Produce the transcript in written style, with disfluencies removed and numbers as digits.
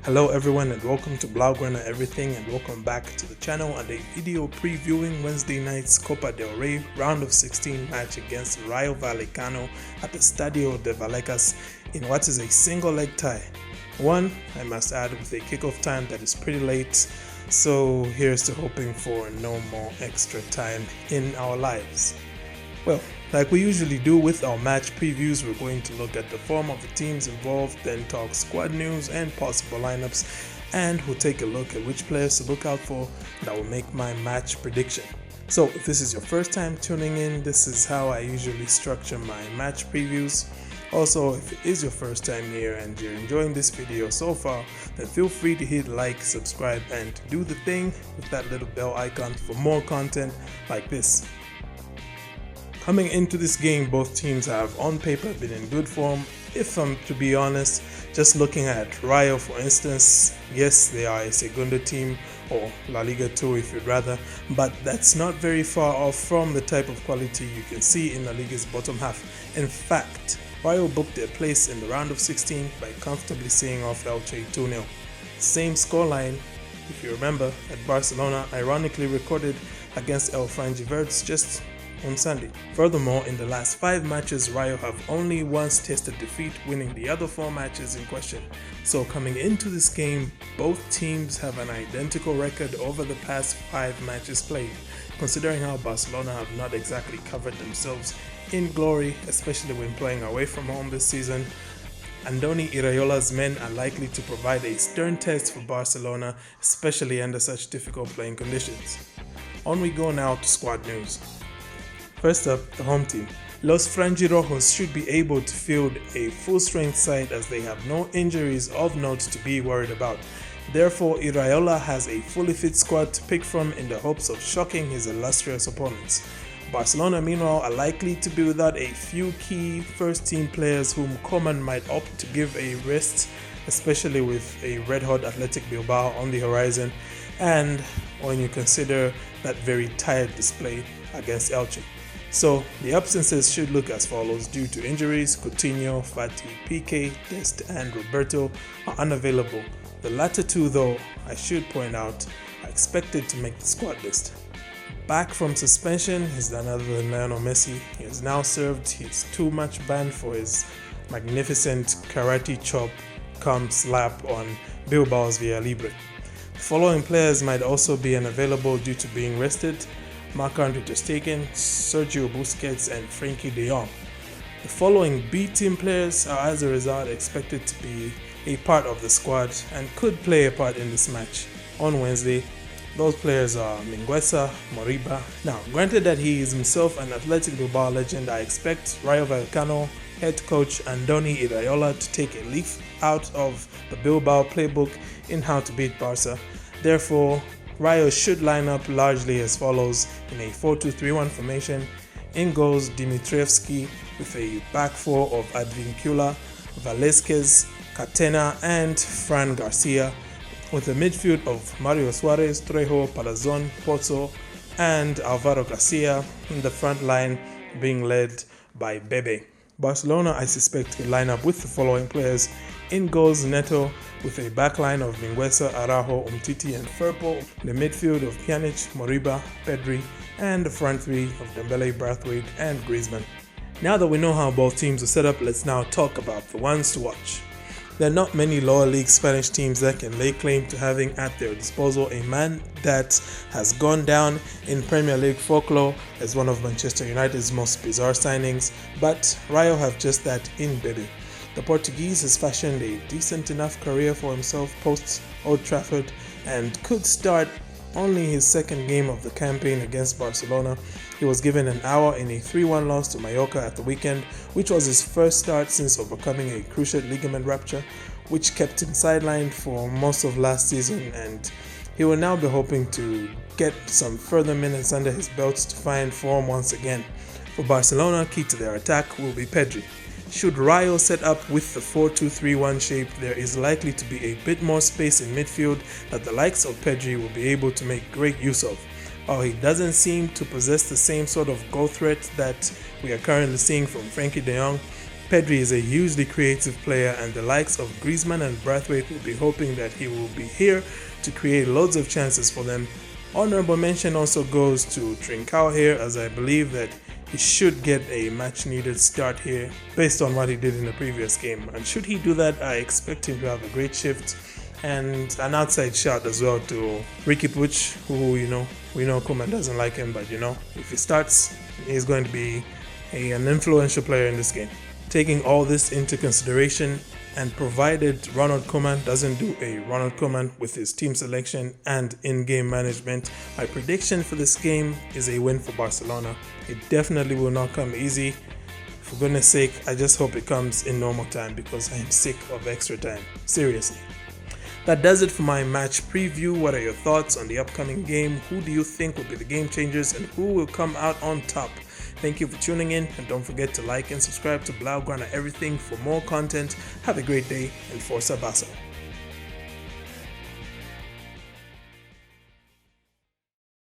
Hello everyone and welcome to Blaugrana Everything, and welcome back to the channel and a video previewing Wednesday night's Copa del Rey round of 16 match against Rayo Vallecano at the Estadio de Vallecas in what is a single leg tie. One, I must add, with a kickoff time that is pretty late, so here's to hoping for no more extra time in our lives. Well, like we usually do with our match previews, we're going to look at the form of the teams involved, then talk squad news and possible lineups, and we'll take a look at which players to look out for that will make my match prediction. So if this is your first time tuning in, this is how I usually structure my match previews. Also, if it is your first time here and you're enjoying this video so far, then feel free to hit like, subscribe, and do the thing with that little bell icon for more content like this. Coming into this game, both teams have on paper been in good form. If I'm to be honest, just looking at Rayo for instance, yes, they are a Segunda team, or La Liga 2 if you'd rather, but that's not very far off from the type of quality you can see in La Liga's bottom half. In fact, Rayo booked their place in the round of 16 by comfortably seeing off Elche 2-0. Same scoreline, if you remember, that Barcelona ironically recorded against El Frangiverdes just on Sunday. Furthermore, in the last 5 matches, Rayo have only once tasted defeat, winning the other 4 matches in question. So coming into this game, both teams have an identical record over the past 5 matches played. Considering how Barcelona have not exactly covered themselves in glory, especially when playing away from home this season, Andoni Iraola's men are likely to provide a stern test for Barcelona, especially under such difficult playing conditions. On we go now to squad news. First up, the home team. Los Franjirojos should be able to field a full-strength side as they have no injuries of note to be worried about. Therefore, Iraola has a fully fit squad to pick from in the hopes of shocking his illustrious opponents. Barcelona, meanwhile, are likely to be without a few key first-team players whom Koeman might opt to give a rest, especially with a red-hot Athletic Bilbao on the horizon, and when you consider that very tired display against Elche. So the absences should look as follows. Due to injuries, Coutinho, Fati, Piqué, Dest and Roberto are unavailable. The latter two, though, I should point out, are expected to make the squad list. Back from suspension is none other than Lionel Messi. He has now served his too-much ban for his magnificent karate chop cum slap on Bilbao's Via Libre. The following players might also be unavailable due to being rested: Marc-Andre ter Stegen, Sergio Busquets and Frenkie de Jong. The following B team players are as a result expected to be a part of the squad and could play a part in this match on Wednesday. Those players are Mingueza, Moriba. Now, granted that he is himself an Athletic Bilbao legend, I expect Rayo Vallecano head coach Andoni Iraola to take a leaf out of the Bilbao playbook in how to beat Barca. Therefore, Rayo should line up largely as follows in a 4-2-3-1 formation. In goals, Dimitrievski with a back four of Advincula, Valesquez, Catena and Fran Garcia, with a midfield of Mario Suarez, Trejo, Palazon, Pozzo and Alvaro Garcia, in the front line being led by Bebe. Barcelona, I suspect, will line up with the following players. In goals, Neto with a backline of Mingueza, Araujo, Umtiti and Firpo, the midfield of Pjanic, Moriba, Pedri, and the front three of Dembele, Braithwaite and Griezmann. Now that we know how both teams are set up, let's now talk about the ones to watch. There are not many lower league Spanish teams that can lay claim to having at their disposal a man that has gone down in Premier League folklore as one of Manchester United's most bizarre signings, but Rayo have just that in Bebe. The Portuguese has fashioned a decent enough career for himself post Old Trafford and could start only his second game of the campaign against Barcelona. He was given an hour in a 3-1 loss to Mallorca at the weekend, which was his first start since overcoming a cruciate ligament rupture, which kept him sidelined for most of last season, and he will now be hoping to get some further minutes under his belt to find form once again. For Barcelona, key to their attack will be Pedri. Should Rayo set up with the 4-2-3-1 shape, there is likely to be a bit more space in midfield that the likes of Pedri will be able to make great use of. While he doesn't seem to possess the same sort of goal threat that we are currently seeing from Frenkie de Jong, Pedri is a hugely creative player, and the likes of Griezmann and Braithwaite will be hoping that he will be here to create loads of chances for them. Honorable mention also goes to Trincao here, as I believe that he should get a much needed start here based on what he did in the previous game. And should he do that, I expect him to have a great shift and an outside shot as well to Ricky Puig, who we know Koeman doesn't like him, but if he starts, he's going to be an influential player in this game. Taking all this into consideration, and provided Ronald Koeman doesn't do a Ronald Koeman with his team selection and in-game management, my prediction for this game is a win for Barcelona. It definitely will not come easy. For goodness sake, I just hope it comes in normal time, because I am sick of extra time. Seriously. That does it for my match preview. What are your thoughts on the upcoming game? Who do you think will be the game changers, and who will come out on top? Thank you for tuning in, and don't forget to like and subscribe to Blaugrana Everything for more content. Have a great day, and Forza Barca.